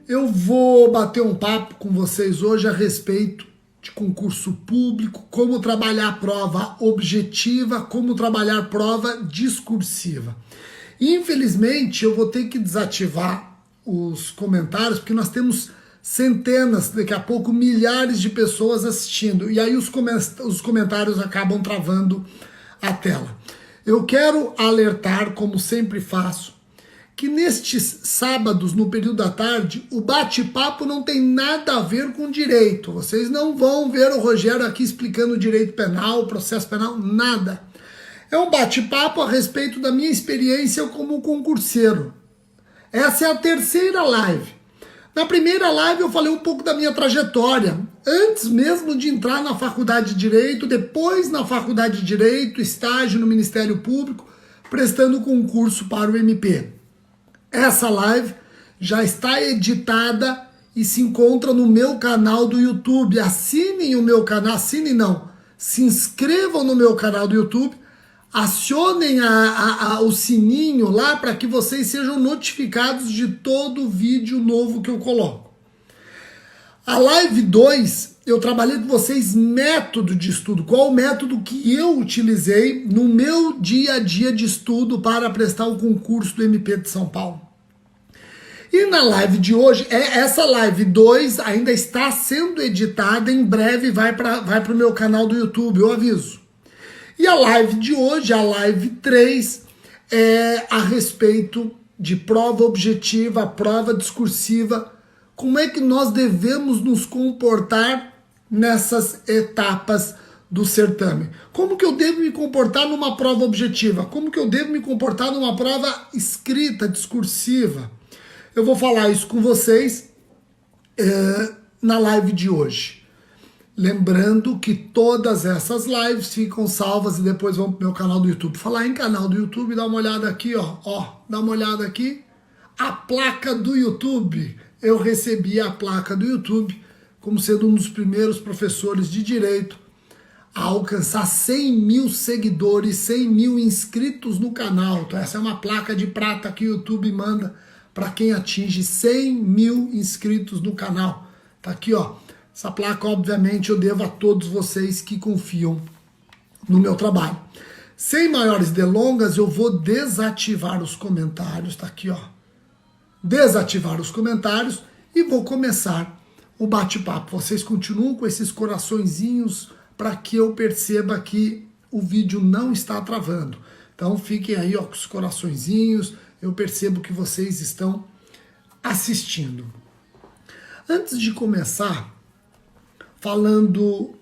Eu vou bater um papo com vocês hoje a respeito de concurso público, como trabalhar prova objetiva, como trabalhar prova discursiva. Infelizmente, eu vou ter que desativar os comentários, porque nós temos centenas, daqui a pouco milhares de pessoas assistindo, e aí os comentários acabam travando a tela. Eu quero alertar, como sempre faço, que nestes sábados, no período da tarde, o bate-papo não tem nada a ver com direito. Vocês não vão ver o Rogério aqui explicando direito penal, processo penal, nada. É um bate-papo a respeito da minha experiência como concurseiro. Essa é a terceira live. Na primeira live eu falei um pouco da minha trajetória, antes mesmo de entrar na faculdade de Direito, depois na faculdade de Direito, estágio no Ministério Público, prestando concurso para o MP. Essa live já está editada e se encontra no meu canal do YouTube. Assinem o meu canal, assinem não, se inscrevam no meu canal do YouTube, acionem o sininho lá para que vocês sejam notificados de todo vídeo novo que eu coloco. A live 2, eu trabalhei com vocês método de estudo, qual o método que eu utilizei no meu dia a dia de estudo para prestar o concurso do MP de São Paulo. E na live de hoje, essa live 2 ainda está sendo editada, em breve vai para o meu canal do YouTube, eu aviso. E a live de hoje, a live 3, é a respeito de prova objetiva, prova discursiva, como é que nós devemos nos comportar nessas etapas do certame. Como que eu devo me comportar numa prova objetiva? Como que eu devo me comportar numa prova escrita, discursiva? Eu vou falar isso com vocês na live de hoje. Lembrando que todas essas lives ficam salvas e depois vão pro meu canal do YouTube. Falar em canal do YouTube, dá uma olhada aqui, ó, dá uma olhada aqui. A placa do YouTube. Eu recebi a placa do YouTube como sendo um dos primeiros professores de Direito a alcançar 100 mil seguidores, 100 mil inscritos no canal. Então essa é uma placa de prata que o YouTube manda para quem atinge 100 mil inscritos no canal. Tá aqui, ó. Essa placa, obviamente, eu devo a todos vocês que confiam no meu trabalho. Sem maiores delongas, eu vou desativar os comentários. Tá aqui, ó. Desativar os comentários e vou começar o bate-papo. Vocês continuam com esses coraçõezinhos para que eu perceba que o vídeo não está travando. Então fiquem aí, ó, com os coraçõezinhos. Eu percebo que vocês estão assistindo. Antes de começar, falando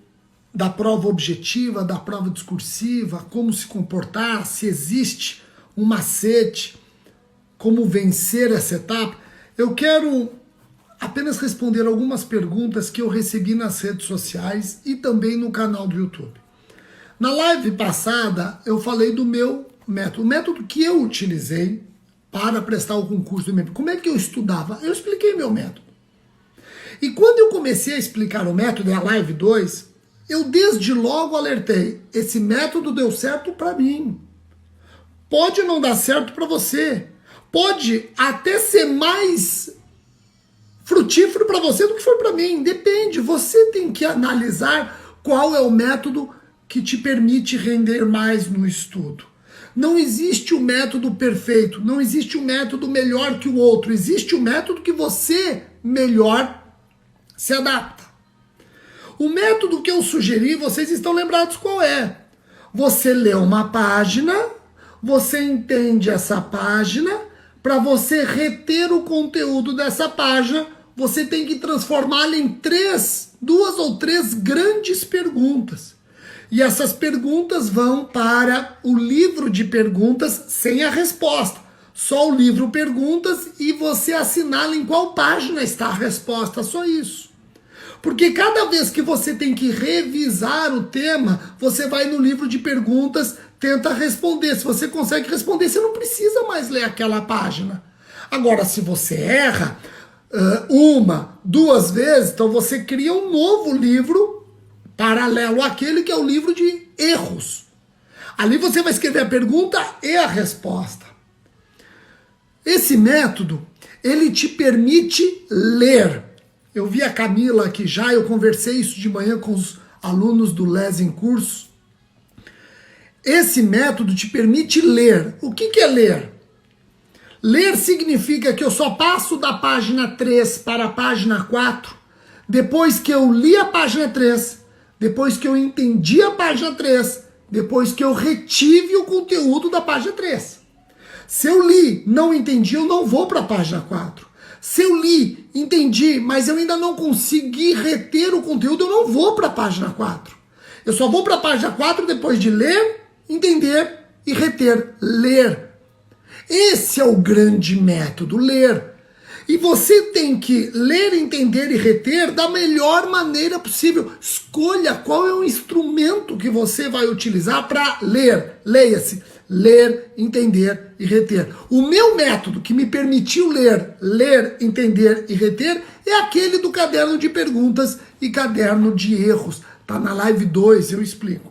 da prova objetiva, da prova discursiva, como se comportar, se existe um macete, como vencer essa etapa, eu quero apenas responder algumas perguntas que eu recebi nas redes sociais e também no canal do YouTube. Na live passada, eu falei do meu método, o método que eu utilizei para prestar o concurso do MP. Como é que eu estudava? Eu expliquei meu método. E quando eu comecei a explicar o método, é a live 2, eu desde logo alertei, esse método deu certo para mim. Pode não dar certo para você. Pode até ser mais frutífero para você do que foi para mim. Depende, você tem que analisar qual é o método que te permite render mais no estudo. Não existe um método perfeito, não existe um método melhor que o outro, existe um método que você melhor se adapta. O método que eu sugeri, vocês estão lembrados qual é? Você lê uma página, você entende essa página, para você reter o conteúdo dessa página, você tem que transformá-la em duas ou três grandes perguntas. E essas perguntas vão para o livro de perguntas sem a resposta. Só o livro perguntas e você assinala em qual página está a resposta, só isso. Porque cada vez que você tem que revisar o tema, você vai no livro de perguntas, tenta responder. Se você consegue responder, você não precisa mais ler aquela página. Agora, se você erra uma, duas vezes, então você cria um novo livro paralelo àquele que é o livro de erros. Ali você vai escrever a pergunta e a resposta. Esse método, ele te permite ler. Eu vi a Camila aqui já, eu conversei isso de manhã com os alunos do Les em Curso. Esse método te permite ler. O que é ler? Ler significa que eu só passo da página 3 para a página 4 depois que eu li a página 3, depois que eu entendi a página 3, depois que eu retive o conteúdo da página 3. Se eu li, não entendi, eu não vou para a página 4. Se eu li, entendi, mas eu ainda não consegui reter o conteúdo, eu não vou para a página 4. Eu só vou para a página 4 depois de ler, entender e reter. Ler. Esse é o grande método, ler. E você tem que ler, entender e reter da melhor maneira possível. Escolha qual é o instrumento que você vai utilizar para ler. Leia-se. Ler, entender e reter. O meu método que me permitiu ler, entender e reter é aquele do caderno de perguntas e caderno de erros. Tá na live 2, eu explico.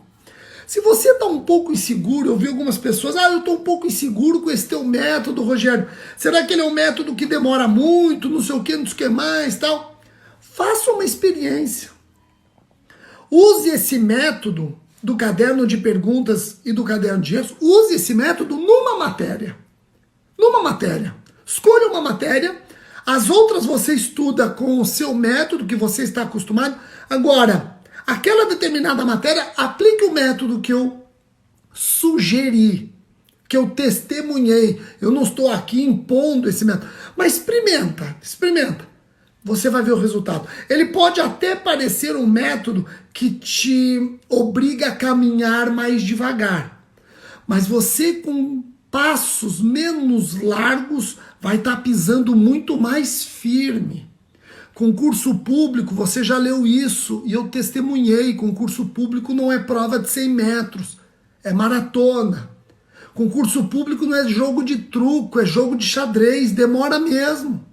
Se você está um pouco inseguro, eu vi algumas pessoas, eu estou um pouco inseguro com esse teu método, Rogério. Será que ele é um método que demora muito, não sei o que mais, tal? Faça uma experiência. Use esse método do caderno de perguntas e do caderno de erros, use esse método numa matéria. Numa matéria. Escolha uma matéria, as outras você estuda com o seu método que você está acostumado. Agora, aquela determinada matéria, aplique o método que eu sugeri, que eu testemunhei. Eu não estou aqui impondo esse método, mas experimenta. Você vai ver o resultado. Ele pode até parecer um método que te obriga a caminhar mais devagar, mas você com passos menos largos vai estar pisando muito mais firme. Concurso público, você já leu isso e eu testemunhei. Concurso público não é prova de 100 metros, é maratona. Concurso público não é jogo de truco, é jogo de xadrez, demora mesmo.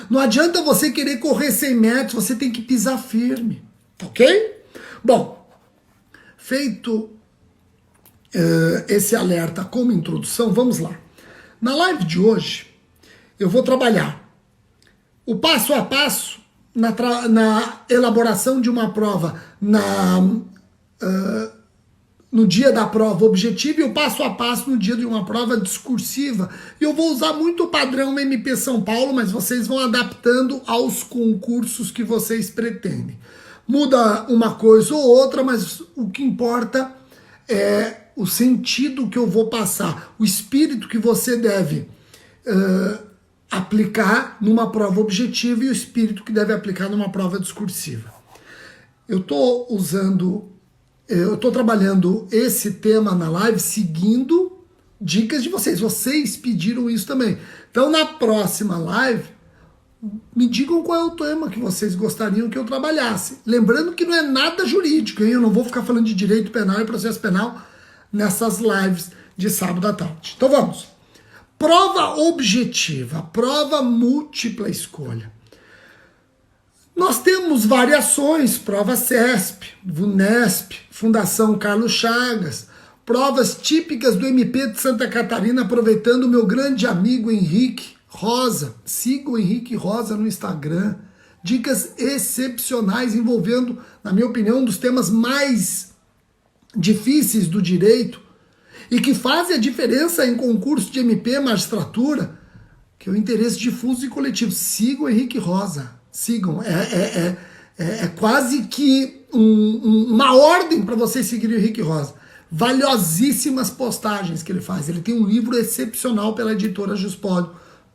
Não adianta você querer correr 100 metros, você tem que pisar firme, ok? Bom, feito esse alerta como introdução, vamos lá. Na live de hoje, eu vou trabalhar o passo a passo na elaboração de uma prova no dia da prova objetiva e o passo a passo no dia de uma prova discursiva. E eu vou usar muito o padrão MP São Paulo, mas vocês vão adaptando aos concursos que vocês pretendem. Muda uma coisa ou outra, mas o que importa é o sentido que eu vou passar, o espírito que você deve aplicar numa prova objetiva e o espírito que deve aplicar numa prova discursiva. Eu estou trabalhando esse tema na live seguindo dicas de vocês. Vocês pediram isso também. Então, na próxima live, me digam qual é o tema que vocês gostariam que eu trabalhasse. Lembrando que não é nada jurídico, hein? Eu não vou ficar falando de direito penal e processo penal nessas lives de sábado à tarde. Então, vamos. Prova objetiva, prova múltipla escolha. Nós temos variações, prova CESP, VUNESP, Fundação Carlos Chagas, provas típicas do MP de Santa Catarina, aproveitando o meu grande amigo Henrique Rosa. Siga o Henrique Rosa no Instagram. Dicas excepcionais envolvendo, na minha opinião, um dos temas mais difíceis do direito e que fazem a diferença em concurso de MP, magistratura, que é o interesse difuso e coletivo. Siga o Henrique Rosa. Sigam, é quase que uma ordem para vocês seguirem o Henrique Rosa. Valiosíssimas postagens que ele faz. Ele tem um livro excepcional pela editora Juspódio,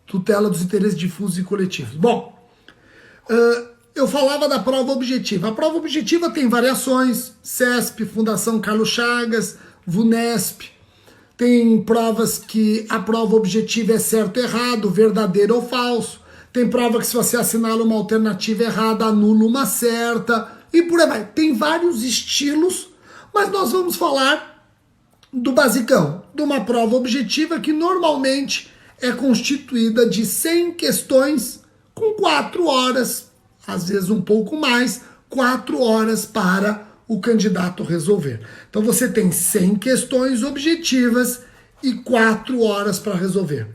Tutela dos Interesses Difusos e Coletivos. Bom, eu falava da prova objetiva. A prova objetiva tem variações, CESP, Fundação Carlos Chagas, VUNESP. Tem provas que a prova objetiva é certo ou errado, verdadeiro ou falso. Tem prova que se você assinala uma alternativa errada, anula uma certa, e por aí vai. Tem vários estilos, mas nós vamos falar do basicão, de uma prova objetiva que normalmente é constituída de 100 questões com 4 horas, às vezes um pouco mais, 4 horas para o candidato resolver. Então você tem 100 questões objetivas e 4 horas para resolver.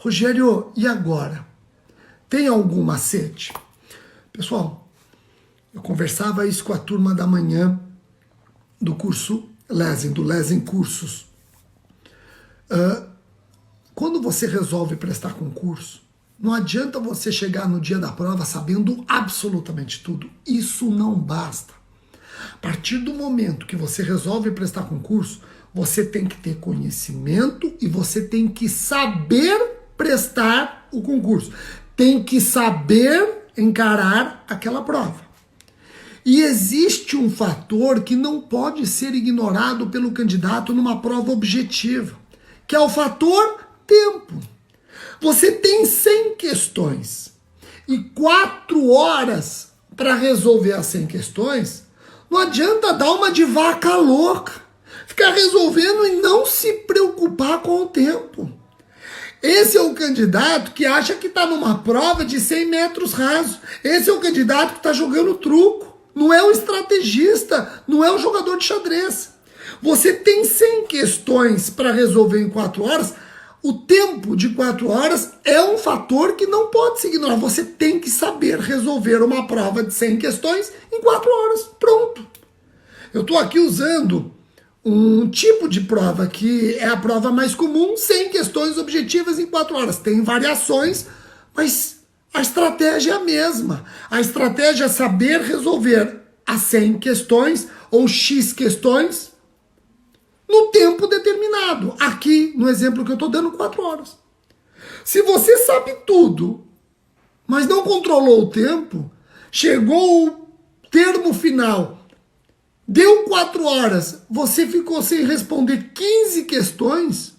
Rogério, e agora? Tem algum macete? Pessoal, eu conversava isso com a turma da manhã do curso Lessing, do Lessing Cursos. Quando você resolve prestar concurso, não adianta você chegar no dia da prova sabendo absolutamente tudo. Isso não basta. A partir do momento que você resolve prestar concurso, você tem que ter conhecimento e você tem que saber prestar o concurso. Tem que saber encarar aquela prova. E existe um fator que não pode ser ignorado pelo candidato numa prova objetiva, que é o fator tempo. Você tem 100 questões e 4 horas para resolver as 100 questões. Não adianta dar uma de vaca louca, ficar resolvendo e não se preocupar com o tempo. Esse é o candidato que acha que está numa prova de 100 metros rasos. Esse é o candidato que está jogando truco. Não é o estrategista, não é o jogador de xadrez. Você tem 100 questões para resolver em 4 horas. O tempo de 4 horas é um fator que não pode se ignorar. Você tem que saber resolver uma prova de 100 questões em 4 horas. Pronto. Eu estou aqui usando um tipo de prova que é a prova mais comum, 100 questões objetivas em 4 horas. Tem variações, mas a estratégia é a mesma. A estratégia é saber resolver as 100 questões ou X questões no tempo determinado. Aqui, no exemplo que eu estou dando, 4 horas. Se você sabe tudo, mas não controlou o tempo, chegou o termo final, deu 4 horas, você ficou sem responder 15 questões,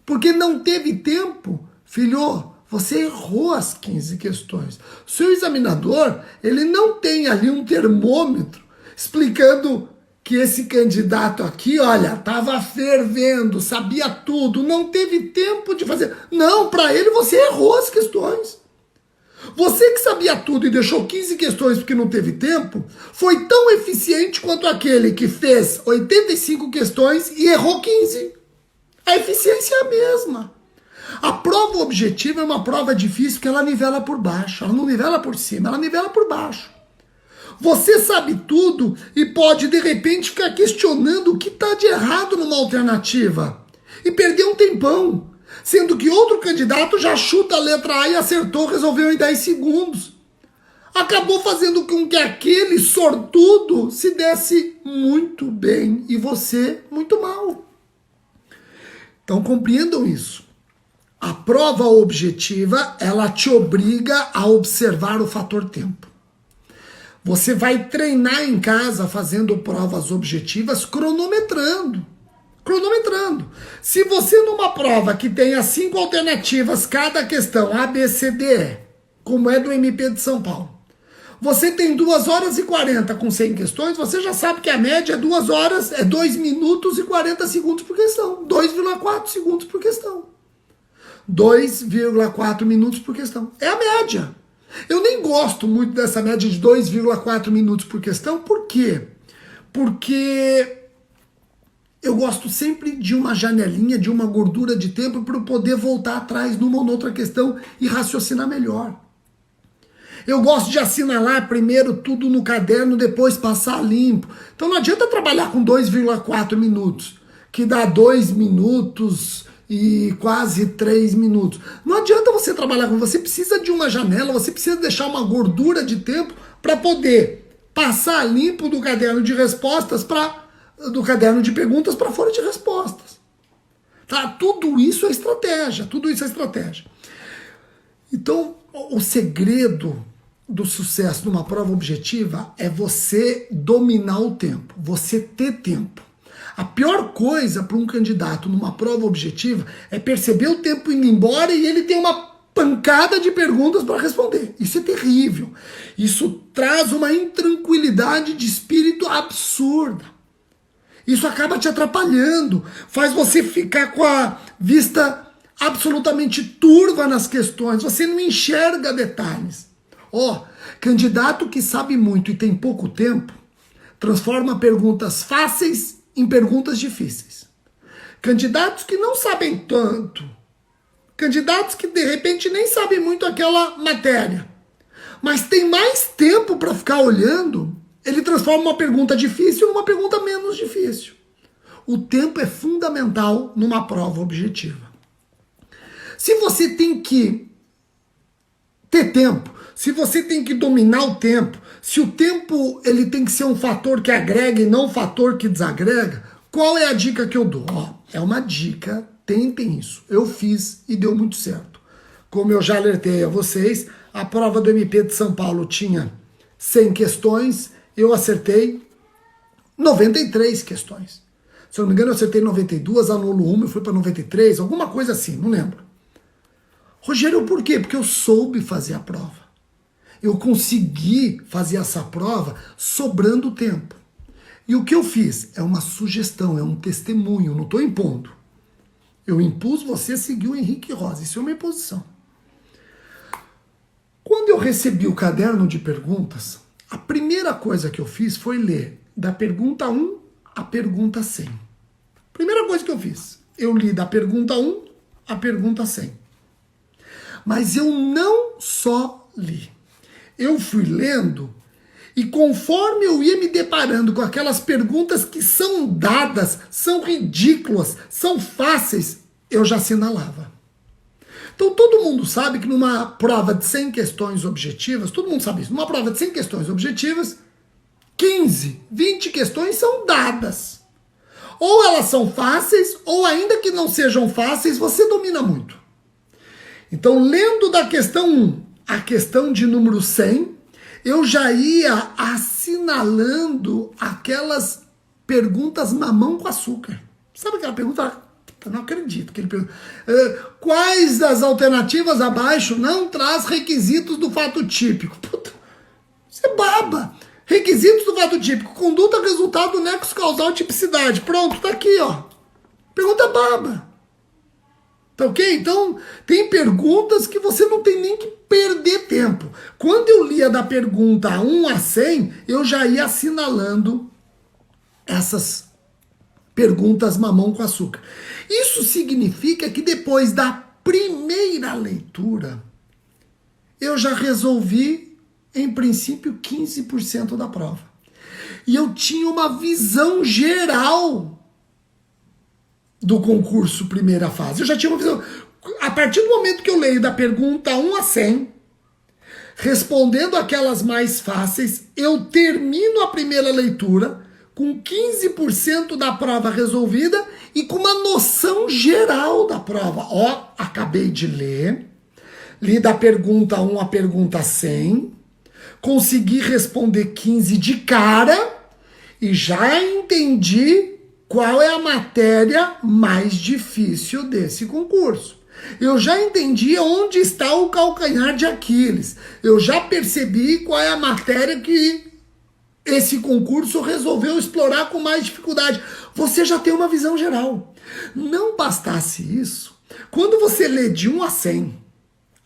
porque não teve tempo, filho, você errou as 15 questões. O seu examinador, ele não tem ali um termômetro explicando que esse candidato aqui, olha, estava fervendo, sabia tudo, não teve tempo de fazer. Não, para ele você errou as questões. Você que sabia tudo e deixou 15 questões porque não teve tempo, foi tão eficiente quanto aquele que fez 85 questões e errou 15. A eficiência é a mesma. A prova objetiva é uma prova difícil porque ela nivela por baixo, ela não nivela por cima, ela nivela por baixo. Você sabe tudo e pode, de repente, ficar questionando o que está de errado numa alternativa e perder um tempão, sendo que outro candidato já chuta a letra A e acertou, resolveu em 10 segundos. Acabou fazendo com que aquele sortudo se desse muito bem e você muito mal. Então compreendam isso. A prova objetiva, ela te obriga a observar o fator tempo. Você vai treinar em casa fazendo provas objetivas cronometrando. Se você numa prova que tenha 5 alternativas, cada questão A, B, C, D, E, como é do MP de São Paulo, você tem 2 horas e 40 com 100 questões, você já sabe que a média é 2 horas, é 2 minutos e 40 segundos por questão. 2,4 segundos por questão. 2,4 minutos por questão. É a média. Eu nem gosto muito dessa média de 2,4 minutos por questão. Por quê? Porque eu gosto sempre de uma janelinha, de uma gordura de tempo para eu poder voltar atrás numa ou noutra questão e raciocinar melhor. Eu gosto de assinalar primeiro tudo no caderno, depois passar limpo. Então não adianta trabalhar com 2,4 minutos, que dá 2 minutos e quase 3 minutos. Não adianta você trabalhar com... Você precisa de uma janela, você precisa deixar uma gordura de tempo para poder passar limpo do caderno de respostas do caderno de perguntas para folha de respostas. Tá? Tudo isso é estratégia, Então, o segredo do sucesso numa prova objetiva é você dominar o tempo, você ter tempo. A pior coisa para um candidato numa prova objetiva é perceber o tempo indo embora e ele tem uma pancada de perguntas para responder. Isso é terrível. Isso traz uma intranquilidade de espírito absurda. Isso acaba te atrapalhando, faz você ficar com a vista absolutamente turva nas questões, você não enxerga detalhes. Candidato que sabe muito e tem pouco tempo, transforma perguntas fáceis em perguntas difíceis. Candidatos que não sabem tanto Candidatos que de repente nem sabem muito aquela matéria, mas tem mais tempo para ficar olhando, ele transforma uma pergunta difícil numa pergunta menos difícil. O tempo é fundamental numa prova objetiva. Se você tem que ter tempo, se você tem que dominar o tempo, se o tempo ele tem que ser um fator que agrega e não um fator que desagrega, qual é a dica que eu dou? É uma dica, tentem isso. Eu fiz e deu muito certo. Como eu já alertei a vocês, a prova do MP de São Paulo tinha 100 questões, eu acertei 93 questões. Se eu não me engano, eu acertei 92, anulo uma e fui para 93, alguma coisa assim, não lembro. Rogério, por quê? Porque eu soube fazer a prova. Eu consegui fazer essa prova sobrando tempo. E o que eu fiz? É uma sugestão, é um testemunho, não estou impondo. Eu impus você a seguir o Henrique Rosa, isso é uma imposição. Quando eu recebi o caderno de perguntas, a primeira coisa que eu fiz foi ler da pergunta 1 à pergunta 100. Primeira coisa que eu fiz, eu li da pergunta 1 à pergunta 100. Mas eu não só li. Eu fui lendo e conforme eu ia me deparando com aquelas perguntas que são dadas, são ridículas, são fáceis, eu já assinalava. Então todo mundo sabe que numa prova de 100 questões objetivas, todo mundo sabe isso, numa prova de 100 questões objetivas, 15, 20 questões são dadas. Ou elas são fáceis, ou ainda que não sejam fáceis, você domina muito. Então, lendo da questão 1 a questão de número 100, eu já ia assinalando aquelas perguntas mamão com açúcar. Sabe aquela pergunta? Eu não acredito que ele pergunta. Quais das alternativas abaixo não traz requisitos do fato típico? Puta, isso é baba. Requisitos do fato típico. Conduta, resultado, nexo causal, tipicidade. Pronto, tá aqui, ó. Pergunta baba. Tá ok? Então, tem perguntas que você não tem nem que perder tempo. Quando eu lia da pergunta 1 a 100, eu já ia assinalando essas perguntas mamão com açúcar. Isso significa que depois da primeira leitura, eu já resolvi, em princípio, 15% da prova. E eu tinha uma visão geral do concurso primeira fase. Eu já tinha uma visão. A partir do momento que eu leio da pergunta 1 a 100, respondendo aquelas mais fáceis, eu termino a primeira leitura com 15% da prova resolvida e com uma noção geral da prova. Ó, acabei de ler, li da pergunta 1 à pergunta 100, consegui responder 15 de cara e já entendi qual é a matéria mais difícil desse concurso. Eu já entendi onde está o calcanhar de Aquiles. Eu já percebi qual é a matéria que esse concurso resolveu explorar com mais dificuldade. Você já tem uma visão geral. Não bastasse isso, quando você lê de 1 a 100,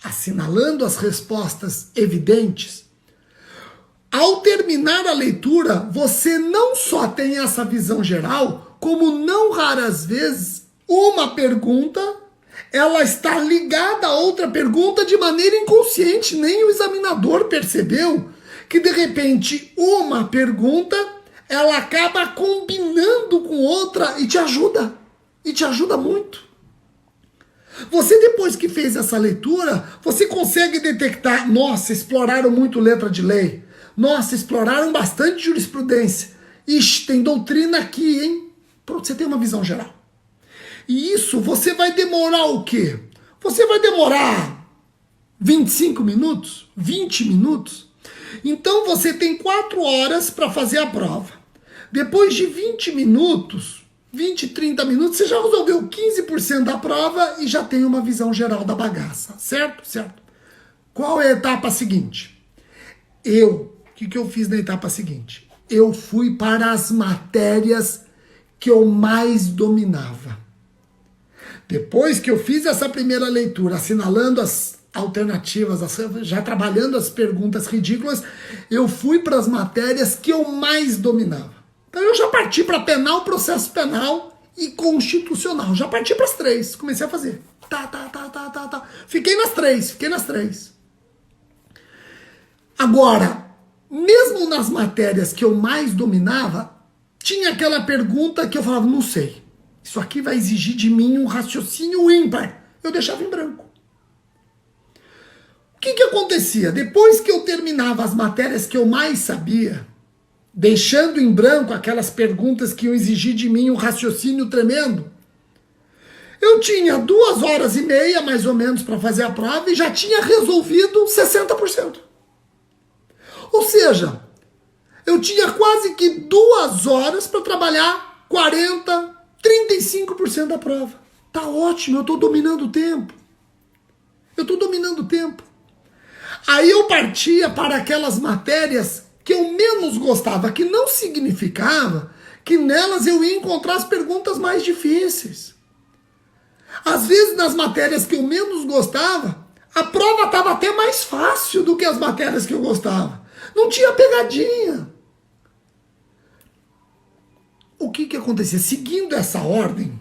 assinalando as respostas evidentes, ao terminar a leitura, você não só tem essa visão geral, como não raras vezes, uma pergunta, ela está ligada a outra pergunta de maneira inconsciente. Nem o examinador percebeu que, de repente, uma pergunta, ela acaba combinando com outra e te ajuda. E te ajuda muito. Você, depois que fez essa leitura, você consegue detectar, nossa, exploraram muito letra de lei. Nossa, exploraram bastante jurisprudência. Ixi, tem doutrina aqui, hein? Pronto, você tem uma visão geral. E isso você vai demorar o quê? Você vai demorar 25 minutos? 20 minutos? Então você tem 4 horas para fazer a prova. Depois de 20 minutos, 20, 30 minutos, você já resolveu 15% da prova e já tem uma visão geral da bagaça. Certo? Certo. Qual é a etapa seguinte? O que eu fiz na etapa seguinte? Eu fui para as matérias que eu mais dominava. Depois que eu fiz essa primeira leitura, assinalando as alternativas, já trabalhando as perguntas ridículas, eu fui para as matérias que eu mais dominava. Então eu já parti para penal, processo penal e constitucional. Já parti para as 3, comecei a fazer. Fiquei nas três. Agora, mesmo nas matérias que eu mais dominava, tinha aquela pergunta que eu falava, não sei. Isso aqui vai exigir de mim um raciocínio ímpar. Eu deixava em branco. O que acontecia? Depois que eu terminava as matérias que eu mais sabia, deixando em branco aquelas perguntas que iam exigir de mim um raciocínio tremendo, eu tinha 2h30, mais ou menos, para fazer a prova e já tinha resolvido 60%. Ou seja, eu tinha quase que 2 horas para trabalhar 40%, 35% da prova. Tá ótimo, eu estou dominando o tempo. Aí eu partia para aquelas matérias que eu menos gostava, que não significava que nelas eu ia encontrar as perguntas mais difíceis. Às vezes, nas matérias que eu menos gostava, a prova estava até mais fácil do que as matérias que eu gostava. Não tinha pegadinha. O que acontecia? Seguindo essa ordem,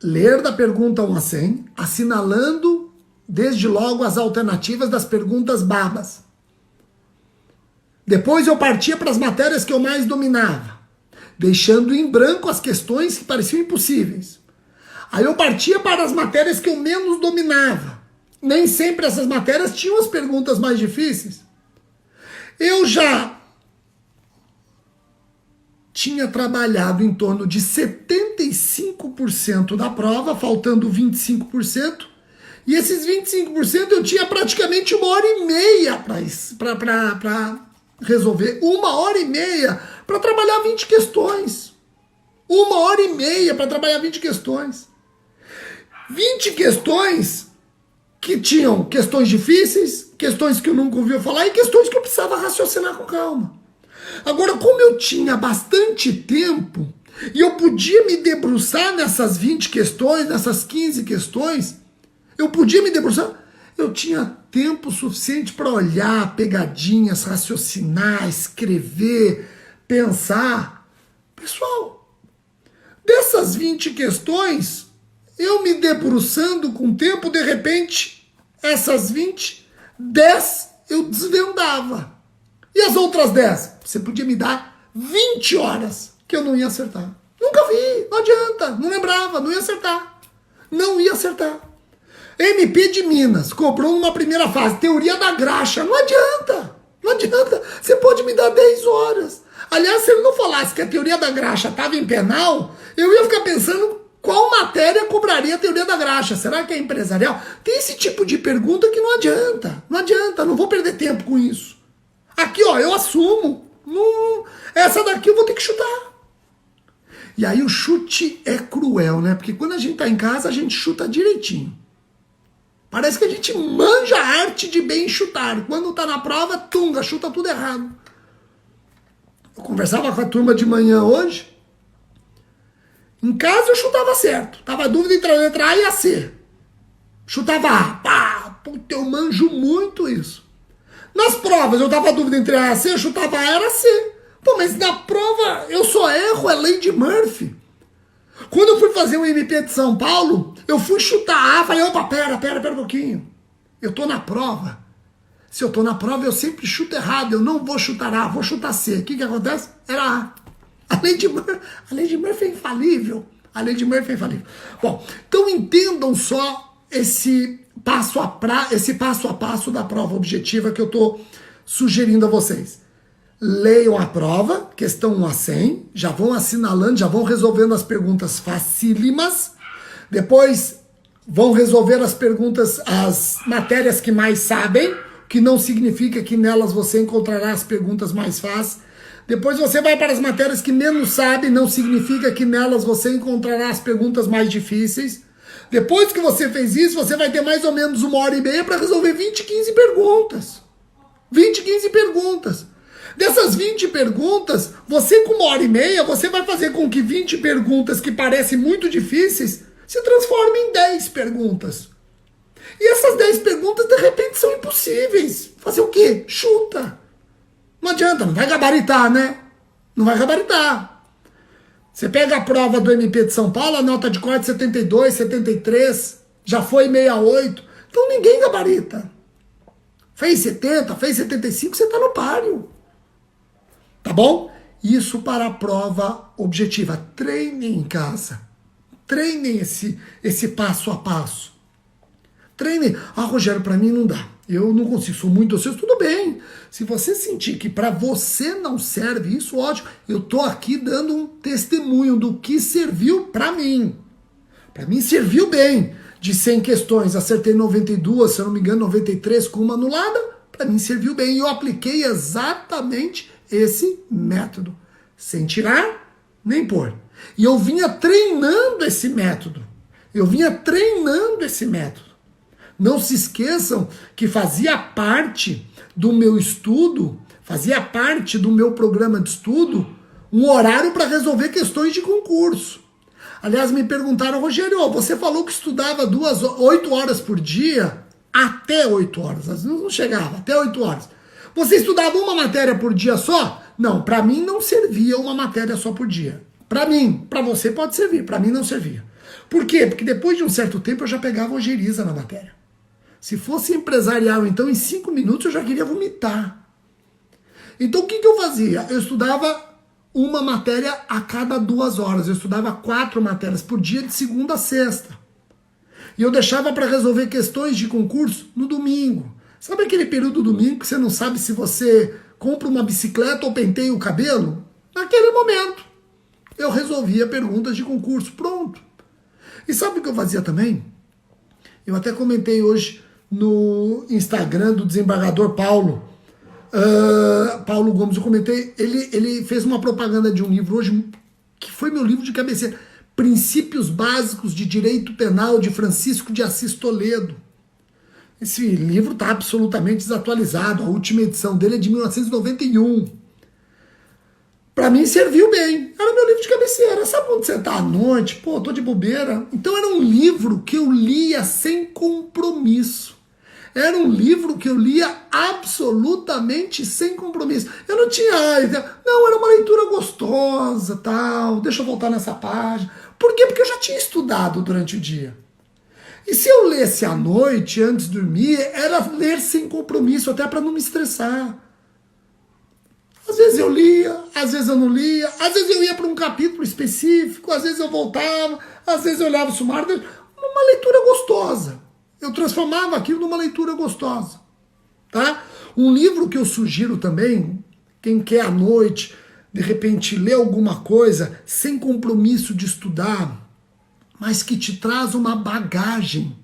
ler da pergunta 1 a 100, assinalando desde logo as alternativas das perguntas babas. Depois eu partia para as matérias que eu mais dominava, deixando em branco as questões que pareciam impossíveis. Aí eu partia para as matérias que eu menos dominava. Nem sempre essas matérias tinham as perguntas mais difíceis. Eu já tinha trabalhado em torno de 75% da prova, faltando 25%, e esses 25% eu tinha praticamente 1h30 para resolver. 1h30 para trabalhar 20 questões. 1h30 para trabalhar 20 questões. 20 questões que tinham questões difíceis, questões que eu nunca ouvi falar e questões que eu precisava raciocinar com calma. Agora, como eu tinha bastante tempo e eu podia me debruçar nessas 20 questões, nessas 15 questões, eu podia me debruçar, eu tinha tempo suficiente para olhar pegadinhas, raciocinar, escrever, pensar. Pessoal, dessas 20 questões, eu me debruçando com o tempo, de repente, essas 20, 10 eu desvendava. E as outras 10? Você podia me dar 20 horas que eu não ia acertar. Nunca vi, não adianta, não lembrava, não ia acertar. Não ia acertar. MP de Minas, cobrou numa primeira fase, teoria da graxa, não adianta. Você pode me dar 10 horas. Aliás, se ele não falasse que a teoria da graxa estava em penal, eu ia ficar pensando qual matéria cobraria a teoria da graxa. Será que é empresarial? Tem esse tipo de pergunta que não adianta, não vou perder tempo com isso. Aqui, ó, eu assumo. Essa daqui eu vou ter que chutar. E aí o chute é cruel, né? Porque quando a gente tá em casa, a gente chuta direitinho. Parece que a gente manja a arte de bem chutar. Quando tá na prova, tunga, chuta tudo errado. Eu conversava com a turma de manhã hoje. Em casa eu chutava certo. Tava dúvida entre a letra A e a C. Chutava A. Pá, puta, eu manjo muito isso. Nas provas eu tava dúvida entre A e C, eu chutava A, era C. Pô, mas na prova eu só erro, é lei de Murphy. Quando eu fui fazer o MP de São Paulo, eu fui chutar A, falei, opa, pera um pouquinho. Eu tô na prova. Se eu tô na prova, eu sempre chuto errado, eu não vou chutar A, vou chutar C. O que acontece? Era A. A lei de Murphy é infalível. Bom, então entendam só esse passo a passo da prova objetiva que eu estou sugerindo a vocês. Leiam a prova, questão 1 a 100, já vão assinalando, já vão resolvendo as perguntas facílimas, depois vão resolver as perguntas, as matérias que mais sabem, que não significa que nelas você encontrará as perguntas mais fáceis. Depois você vai para as matérias que menos sabe, não significa que nelas você encontrará as perguntas mais difíceis. Depois que você fez isso, você vai ter mais ou menos 1h30 para resolver 20, 15 perguntas. 20, 15 perguntas. Dessas 20 perguntas, você com 1h30, você vai fazer com que 20 perguntas que parecem muito difíceis se transformem em 10 perguntas. E essas 10 perguntas, de repente, são impossíveis. Fazer o quê? Chuta. Não adianta, não vai gabaritar, né? Não vai gabaritar. Você pega a prova do MP de São Paulo, a nota de corte 72, 73, já foi 68. Então ninguém gabarita. Fez 70, fez 75, você está no páreo. Tá bom? Isso para a prova objetiva. Treinem em casa. Treinem esse passo a passo. Treinem. Ah, Rogério, para mim não dá. Eu não consigo, sou muito docente, tudo bem. Se você sentir que para você não serve isso, ótimo. Eu tô aqui dando um testemunho do que serviu para mim. Para mim serviu bem. De 100 questões, acertei 92, se eu não me engano, 93 com uma anulada. Para mim serviu bem. E eu apliquei exatamente esse método. Sem tirar, nem pôr. E eu vinha treinando esse método. Não se esqueçam que fazia parte do meu estudo, fazia parte do meu programa de estudo, um horário para resolver questões de concurso. Aliás, me perguntaram, Rogério, você falou que estudava 8 horas por dia, até 8 horas, às vezes não chegava, até 8 horas. Você estudava uma matéria por dia só? Não, para mim não servia uma matéria só por dia. Para mim, para você pode servir, para mim não servia. Por quê? Porque depois de um certo tempo eu já pegava ojeriza na matéria. Se fosse empresarial, então em 5 minutos eu já queria vomitar. Então o que eu fazia? Eu estudava uma matéria a cada 2 horas. Eu estudava 4 matérias por dia, de segunda a sexta. E eu deixava para resolver questões de concurso no domingo. Sabe aquele período do domingo que você não sabe se você compra uma bicicleta ou penteia o cabelo? Naquele momento, eu resolvia perguntas de concurso. Pronto. E sabe o que eu fazia também? Eu até comentei hoje no Instagram do desembargador Paulo Gomes, eu comentei, ele fez uma propaganda de um livro hoje, que foi meu livro de cabeceira, Princípios Básicos de Direito Penal, de Francisco de Assis Toledo. Esse livro está absolutamente desatualizado, a última edição dele é de 1991. Para mim serviu bem, era meu livro de cabeceira. Sabe quando você tá à noite, pô, tô de bobeira? Então era um livro que eu lia sem compromisso. Era um livro que eu lia absolutamente sem compromisso. Eu não tinha, não, era uma leitura gostosa, tal, deixa eu voltar nessa página. Por quê? Porque eu já tinha estudado durante o dia. E se eu lesse à noite, antes de dormir, era ler sem compromisso, até para não me estressar. Às vezes eu lia, às vezes eu não lia, às vezes eu ia para um capítulo específico, às vezes eu voltava, às vezes eu olhava o sumário, uma leitura gostosa. Eu transformava aquilo numa leitura gostosa. Tá? Um livro que eu sugiro também, quem quer à noite, de repente ler alguma coisa, sem compromisso de estudar, mas que te traz uma bagagem.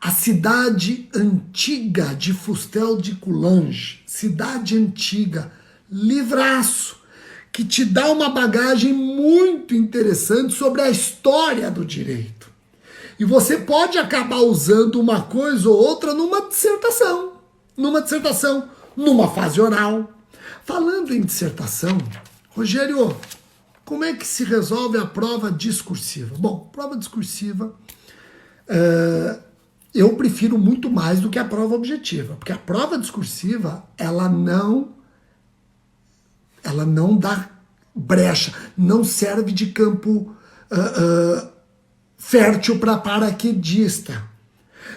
A Cidade Antiga de Fustel de Coulanges, Cidade Antiga, livraço, que te dá uma bagagem muito interessante sobre a história do direito. E você pode acabar usando uma coisa ou outra numa dissertação, numa fase oral. Falando em dissertação, Rogério, como é que se resolve a prova discursiva? Bom, prova discursiva, eu prefiro muito mais do que a prova objetiva, porque a prova discursiva, ela não dá brecha, não serve de campo fértil para paraquedista.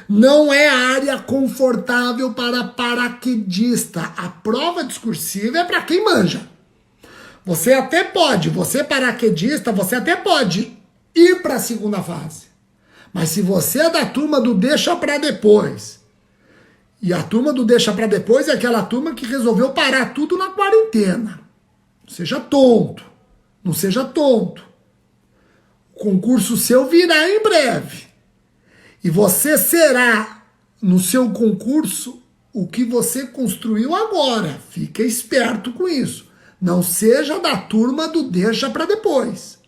Não é área confortável para paraquedista. A prova discursiva é para quem manja. Você paraquedista, você até pode ir para a segunda fase. Mas se você é da turma do deixa para depois, e a turma do deixa para depois é aquela turma que resolveu parar tudo na quarentena. Não seja tonto. O concurso seu virá em breve. E você será, no seu concurso, o que você construiu agora. Fica esperto com isso. Não seja da turma do deixa para depois.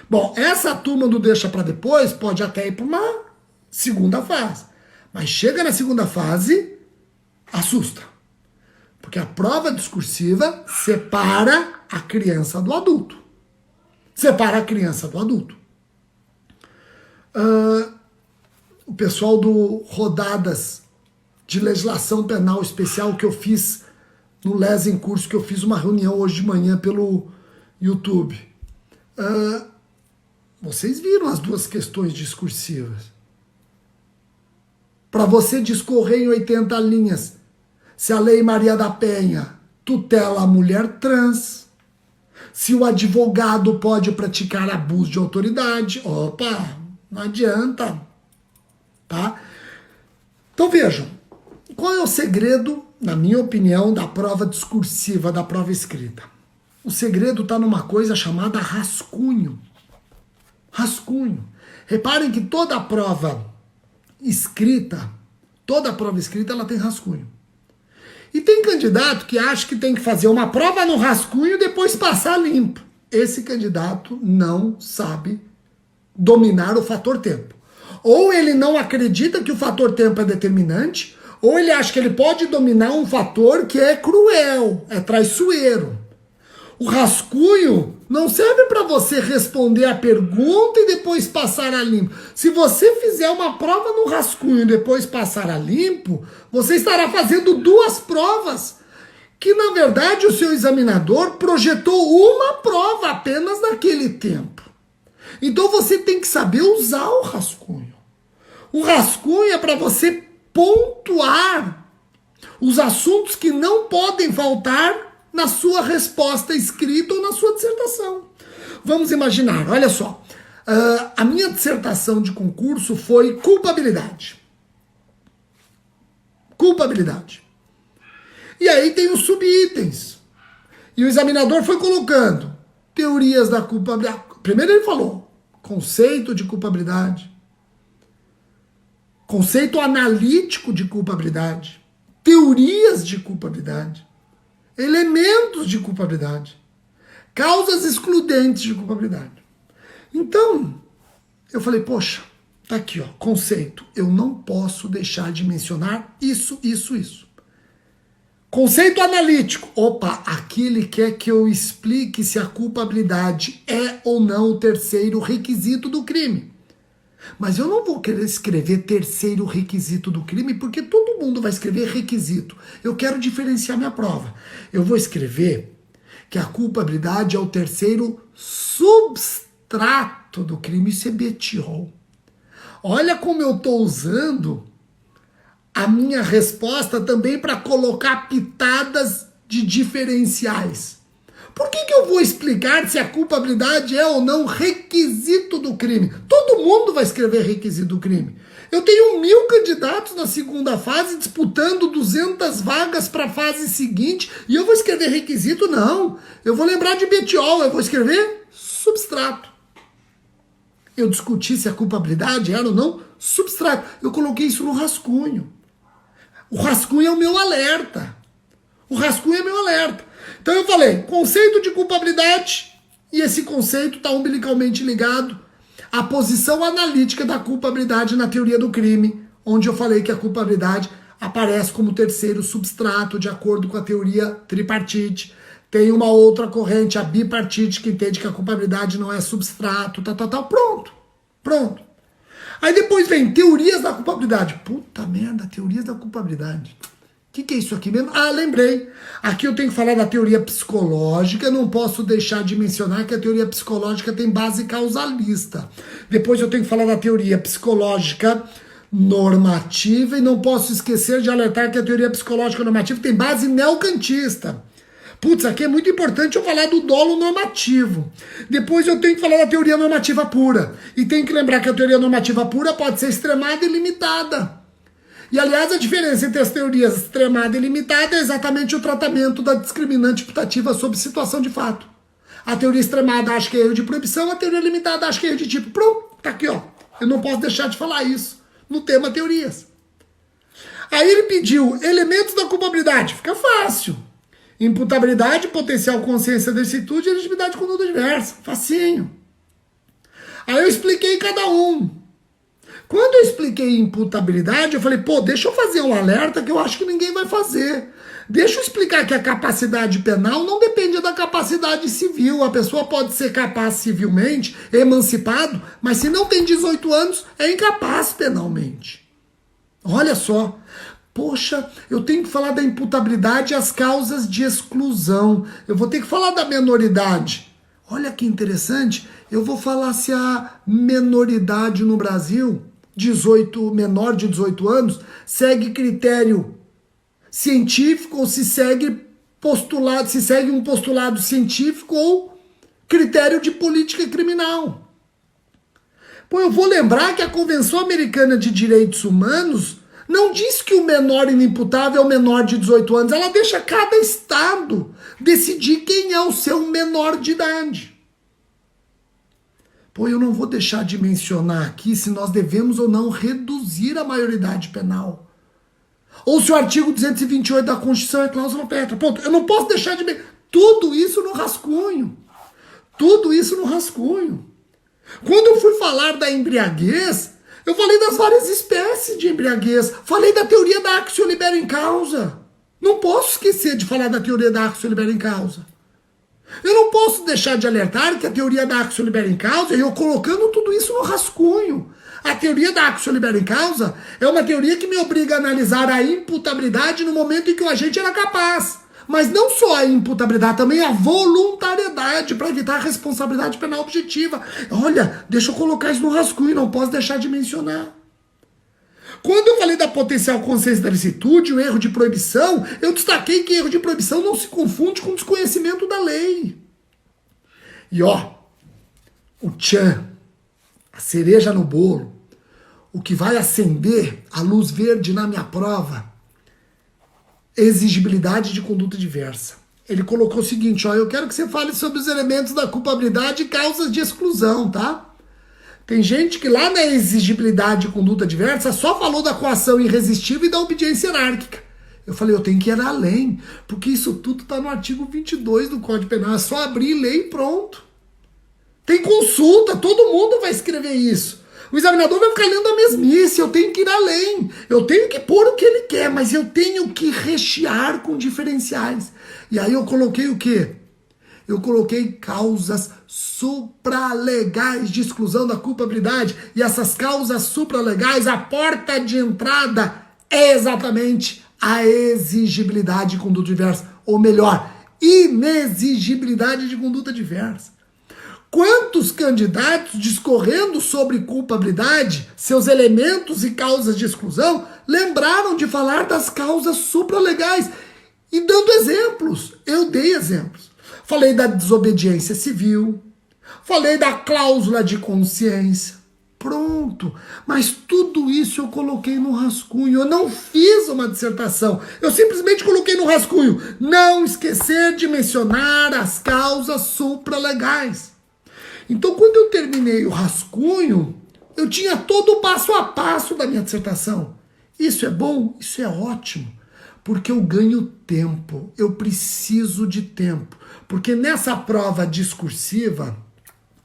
Bom, essa turma do deixa para depois pode até ir para uma segunda fase. Mas chega na segunda fase, assusta. Porque a prova discursiva separa a criança do adulto. O pessoal do Rodadas de Legislação Penal Especial que eu fiz no Les em Curso, que eu fiz uma reunião hoje de manhã pelo YouTube. Vocês viram as duas questões discursivas. Para você discorrer em 80 linhas, se a Lei Maria da Penha tutela a mulher trans, se o advogado pode praticar abuso de autoridade, opa, não adianta, tá? Então vejam, qual é o segredo, na minha opinião, da prova discursiva, da prova escrita? O segredo está numa coisa chamada rascunho. Rascunho. Reparem que toda prova escrita, ela tem rascunho. E tem candidato que acha que tem que fazer uma prova no rascunho e depois passar limpo. Esse candidato não sabe dominar o fator tempo. Ou ele não acredita que o fator tempo é determinante, ou ele acha que ele pode dominar um fator que é cruel, é traiçoeiro. O rascunho não serve para você responder a pergunta e depois passar a limpo. Se você fizer uma prova no rascunho e depois passar a limpo, você estará fazendo duas provas, que na verdade o seu examinador projetou uma prova apenas naquele tempo. Então você tem que saber usar o rascunho. O rascunho é para você pontuar os assuntos que não podem faltar na sua resposta escrita ou na sua dissertação. Vamos imaginar, olha só, a minha dissertação de concurso foi culpabilidade. Culpabilidade. E aí tem os subitens. E o examinador foi colocando teorias da culpabilidade. Primeiro ele falou conceito de culpabilidade, conceito analítico de culpabilidade, teorias de culpabilidade, elementos de culpabilidade, causas excludentes de culpabilidade. Então, eu falei, poxa, tá aqui, ó, conceito. Eu não posso deixar de mencionar isso, isso, isso. Conceito analítico. Opa, aqui ele quer que eu explique se a culpabilidade é ou não o terceiro requisito do crime. Mas eu não vou querer escrever terceiro requisito do crime, porque todo mundo vai escrever requisito. Eu quero diferenciar minha prova. Eu vou escrever que a culpabilidade é o terceiro substrato do crime. Isso é betiol. Olha como eu estou usando a minha resposta também para colocar pitadas de diferenciais. Por que eu vou explicar se a culpabilidade é ou não requisito do crime? Todo mundo vai escrever requisito do crime. Eu tenho 1000 candidatos na segunda fase disputando 200 vagas para a fase seguinte e eu vou escrever requisito? Não. Eu vou lembrar de betiol, eu vou escrever substrato. Eu discuti se a culpabilidade era ou não substrato. Eu coloquei isso no rascunho. O rascunho é o meu alerta. O rascunho é meu alerta. Então eu falei, conceito de culpabilidade, e esse conceito está umbilicalmente ligado à posição analítica da culpabilidade na teoria do crime, onde eu falei que a culpabilidade aparece como terceiro substrato, de acordo com a teoria tripartite. Tem uma outra corrente, a bipartite, que entende que a culpabilidade não é substrato, tal. Pronto. Aí depois vem teorias da culpabilidade. Puta merda, teorias da culpabilidade. O que é isso aqui mesmo? Ah, lembrei. Aqui eu tenho que falar da teoria psicológica. Não posso deixar de mencionar que a teoria psicológica tem base causalista. Depois eu tenho que falar da teoria psicológica normativa. E não posso esquecer de alertar que a teoria psicológica normativa tem base neocantista. Putz, aqui é muito importante eu falar do dolo normativo. Depois eu tenho que falar da teoria normativa pura. E tenho que lembrar que a teoria normativa pura pode ser extremada e limitada. E, aliás, a diferença entre as teorias extremada e limitada é exatamente o tratamento da discriminante putativa sob situação de fato. A teoria extremada acha que é erro de proibição, a teoria limitada acha que é erro de tipo. Pronto, tá aqui, ó. Eu não posso deixar de falar isso no tema teorias. Aí ele pediu elementos da culpabilidade. Fica fácil. Imputabilidade, potencial consciência da licitude e elegibilidade de conduta diversa. Facinho. Aí eu expliquei cada um. Quando eu expliquei imputabilidade, eu falei, pô, deixa eu fazer um alerta que eu acho que ninguém vai fazer. Deixa eu explicar que a capacidade penal não depende da capacidade civil. A pessoa pode ser capaz civilmente, emancipado, mas se não tem 18 anos, é incapaz penalmente. Olha só. Poxa, eu tenho que falar da imputabilidade e as causas de exclusão. Eu vou ter que falar da menoridade. Olha que interessante, eu vou falar se a menoridade no Brasil, menor de 18 anos, segue critério científico ou se segue um postulado científico ou critério de política criminal. Pô, eu vou lembrar que a Convenção Americana de Direitos Humanos não diz que o menor inimputável é o menor de 18 anos, ela deixa cada estado decidir quem é o seu menor de idade. Pô, eu não vou deixar de mencionar aqui se nós devemos ou não reduzir a maioridade penal. Ou se o artigo 228 da Constituição é cláusula pétrea. Ponto. Eu não posso deixar de... Tudo isso no rascunho. Tudo isso no rascunho. Quando eu fui falar da embriaguez, eu falei das várias espécies de embriaguez. Falei da teoria da actio libera in causa. Não posso esquecer de falar da teoria da actio libera in causa. Eu não posso deixar de alertar que a teoria da actio libera in causa, eu colocando tudo isso no rascunho. A teoria da actio libera in causa é uma teoria que me obriga a analisar a imputabilidade no momento em que o agente era capaz. Mas não só a imputabilidade, também a voluntariedade para evitar a responsabilidade penal objetiva. Olha, deixa eu colocar isso no rascunho, não posso deixar de mencionar. Quando eu falei da potencial consciência da licitude, o erro de proibição, eu destaquei que erro de proibição não se confunde com desconhecimento da lei. E ó, o tchan, a cereja no bolo, o que vai acender a luz verde na minha prova, exigibilidade de conduta diversa. Ele colocou o seguinte, ó, eu quero que você fale sobre os elementos da culpabilidade e causas de exclusão, tá? Tem gente que lá na exigibilidade de conduta diversa só falou da coação irresistível e da obediência hierárquica. Eu falei, eu tenho que ir além, porque isso tudo está no artigo 22 do Código Penal, é só abrir lei e pronto. Tem consulta, todo mundo vai escrever isso. O examinador vai ficar lendo a mesmice, eu tenho que ir além. Eu tenho que pôr o que ele quer, mas eu tenho que rechear com diferenciais. E aí eu coloquei o quê? Eu coloquei causas supralegais de exclusão da culpabilidade. E essas causas supralegais, a porta de entrada é exatamente a exigibilidade de conduta diversa. Ou melhor, inexigibilidade de conduta diversa. Quantos candidatos discorrendo sobre culpabilidade, seus elementos e causas de exclusão, lembraram de falar das causas supralegais? E dando exemplos, eu dei exemplos. Falei da desobediência civil, falei da cláusula de consciência. Pronto. Mas tudo isso eu coloquei no rascunho. Eu não fiz uma dissertação. Eu simplesmente coloquei no rascunho. Não esquecer de mencionar as causas supralegais. Então, quando eu terminei o rascunho, eu tinha todo o passo a passo da minha dissertação. Isso é bom? Isso é ótimo. Porque eu ganho tempo. Eu preciso de tempo. Porque nessa prova discursiva,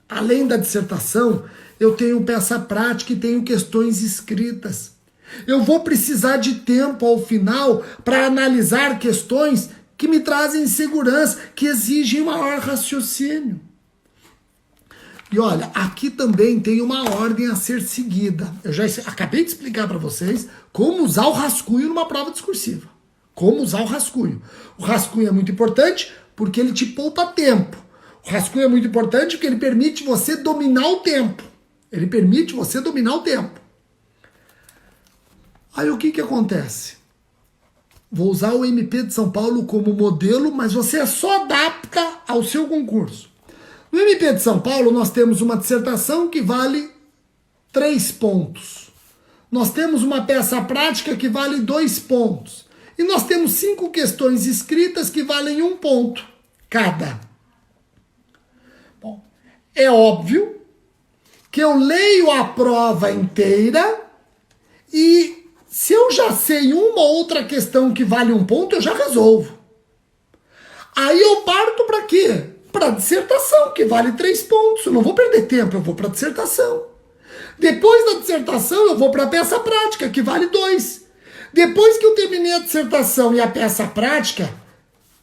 além da dissertação, eu tenho peça prática e tenho questões escritas. Eu vou precisar de tempo ao final para analisar questões que me trazem segurança, que exigem maior raciocínio. E olha, aqui também tem uma ordem a ser seguida. Eu já acabei de explicar para vocês como usar o rascunho numa prova discursiva. Como usar o rascunho. O rascunho é muito importante porque ele te poupa tempo. O rascunho é muito importante porque ele permite você dominar o tempo. Ele permite você dominar o tempo. Aí o que acontece? Vou usar o MP de São Paulo como modelo, mas você só adapta ao seu concurso. No MP de São Paulo, nós temos uma dissertação que vale 3 pontos. Nós temos uma peça prática que vale 2 pontos. E nós temos 5 questões escritas que valem 1 ponto cada. Bom, é óbvio que eu leio a prova inteira e se eu já sei uma ou outra questão que vale 1 ponto, eu já resolvo. Aí eu parto para quê? Para a dissertação, que vale 3 pontos. Eu não vou perder tempo, eu vou para a dissertação. Depois da dissertação, eu vou para a peça prática, que vale 2. Depois que eu terminei a dissertação e a peça prática,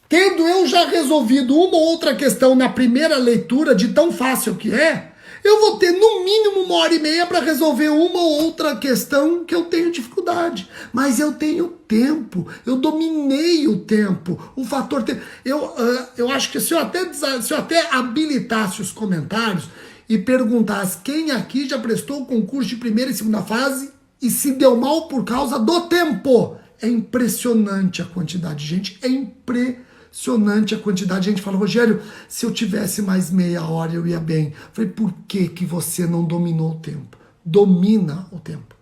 tendo eu já resolvido uma ou outra questão na primeira leitura, de tão fácil que é, eu vou ter no mínimo 1h30 para resolver uma ou outra questão que eu tenho dificuldade. Mas eu tenho tempo, eu dominei o tempo, o fator tempo. Eu acho que se eu até habilitasse os comentários e perguntasse quem aqui já prestou o concurso de primeira e segunda fase e se deu mal por causa do tempo. É impressionante a quantidade de gente, é impressionante a quantidade de gente. Fala, Rogério, se eu tivesse mais meia hora eu ia bem. Eu falei, por que você não dominou o tempo? Domina o tempo.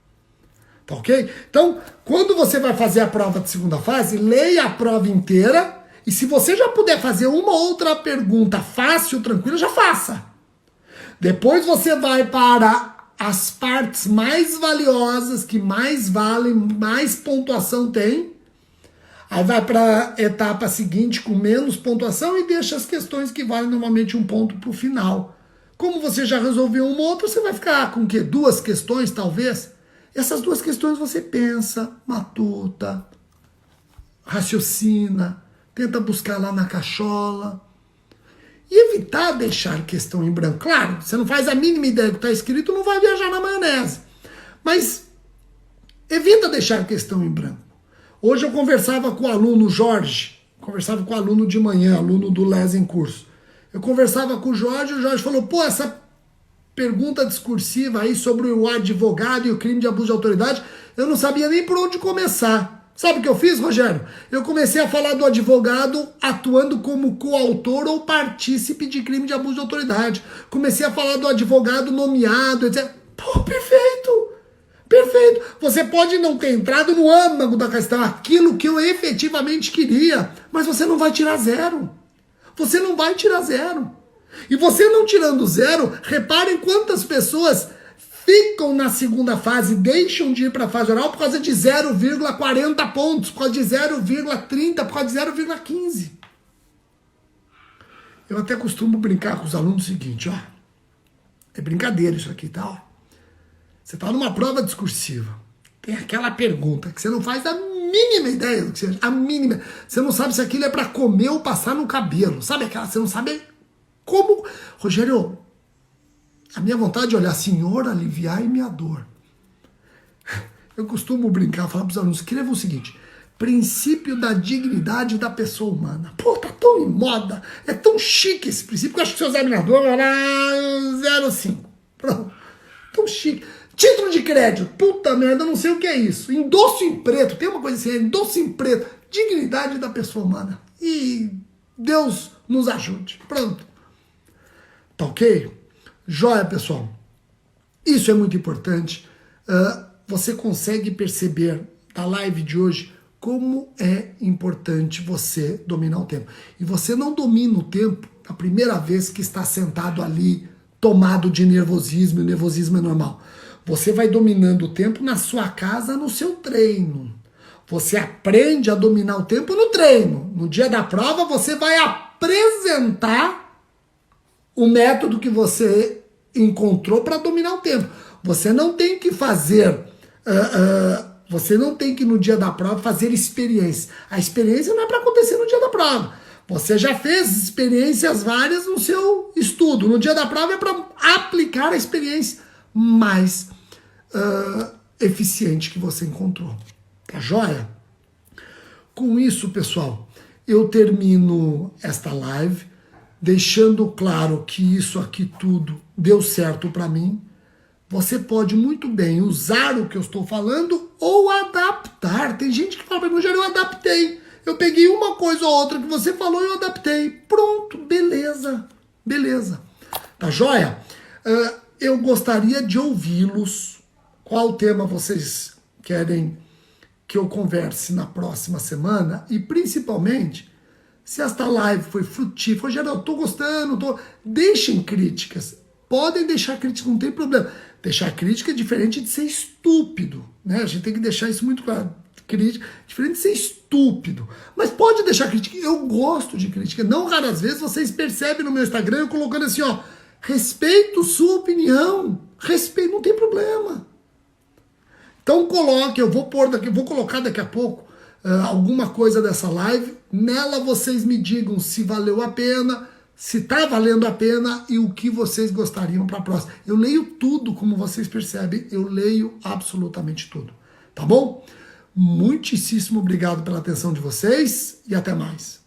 Tá ok? Então, quando você vai fazer a prova de segunda fase, leia a prova inteira e se você já puder fazer uma outra pergunta fácil, tranquila, já faça. Depois você vai para as partes mais valiosas, que mais valem, mais pontuação tem. Aí vai para a etapa seguinte com menos pontuação e deixa as questões que valem normalmente 1 ponto para o final. Como você já resolveu uma ou outra, você vai ficar com o quê? 2 questões, talvez? Essas 2 questões você pensa, matuta, raciocina, tenta buscar lá na cachola. E evitar deixar questão em branco. Claro, você não faz a mínima ideia do que está escrito, não vai viajar na maionese. Mas evita deixar questão em branco. Hoje eu conversava com o aluno Jorge, conversava com o aluno de manhã, aluno do Les em curso. Eu conversava com o Jorge falou, pô, essa pergunta discursiva aí sobre o advogado e o crime de abuso de autoridade, eu não sabia nem por onde começar. Sabe o que eu fiz, Rogério? Eu comecei a falar do advogado atuando como coautor ou partícipe de crime de abuso de autoridade. Comecei a falar do advogado nomeado, etc. Pô, perfeito! Perfeito! Você pode não ter entrado no âmago da questão, aquilo que eu efetivamente queria, mas você não vai tirar 0. Você não vai tirar 0. E você não tirando 0, reparem quantas pessoas ficam na segunda fase, deixam de ir para a fase oral por causa de 0,40 pontos, por causa de 0,30, por causa de 0,15. Eu até costumo brincar com os alunos o seguinte, ó. É brincadeira isso aqui, tá? Ó. Você tá numa prova discursiva, tem aquela pergunta que você não faz a mínima ideia do que seja, a mínima. Você não sabe se aquilo é para comer ou passar no cabelo, sabe aquela? Você não sabe como... Rogério, a minha vontade é olhar, Senhor, aliviai minha dor. Eu costumo brincar, falar para os alunos, escreva o seguinte, princípio da dignidade da pessoa humana. Pô, tá tão em moda, é tão chique esse princípio, que eu acho que o seu examinador vai lá 0,5. Pronto, tão chique. Título de crédito, puta merda, eu não sei o que é isso. Endosso em preto, tem uma coisa assim, endosso em preto, dignidade da pessoa humana. E Deus nos ajude. Pronto. Tá ok? Joia, pessoal. Isso é muito importante. Você consegue perceber da live de hoje como é importante você dominar o tempo. E você não domina o tempo a primeira vez que está sentado ali, tomado de nervosismo, e o nervosismo é normal. Você vai dominando o tempo na sua casa, no seu treino. Você aprende a dominar o tempo no treino. No dia da prova, você vai apresentar o método que você encontrou para dominar o tempo. Você não tem que fazer, você não tem que no dia da prova fazer experiência. A experiência não é para acontecer no dia da prova. Você já fez experiências várias no seu estudo. No dia da prova é para aplicar a experiência mais eficiente que você encontrou. Tá joia? Com isso, pessoal, eu termino esta live deixando claro que isso aqui tudo deu certo para mim. Você pode muito bem usar o que eu estou falando ou adaptar. Tem gente que fala para mim, eu adaptei. Eu peguei uma coisa ou outra que você falou e eu adaptei. Pronto, beleza. Beleza. Tá joia? Eu gostaria de ouvi-los. Qual tema vocês querem que eu converse na próxima semana? E principalmente, se esta live foi frutífera, Rogério, eu tô gostando, deixem críticas. Podem deixar críticas, não tem problema. Deixar crítica é diferente de ser estúpido, né? A gente tem que deixar isso muito claro. Crítica, diferente de ser estúpido. Mas pode deixar crítica. Eu gosto de crítica. Não raras vezes vocês percebem no meu Instagram eu colocando assim, ó, respeito sua opinião. Respeito, não tem problema. Então coloque, eu vou colocar daqui a pouco alguma coisa dessa live. Nela vocês me digam se valeu a pena, se tá valendo a pena e o que vocês gostariam para a próxima. Eu leio tudo, como vocês percebem, eu leio absolutamente tudo, tá bom? Muitíssimo obrigado pela atenção de vocês e até mais.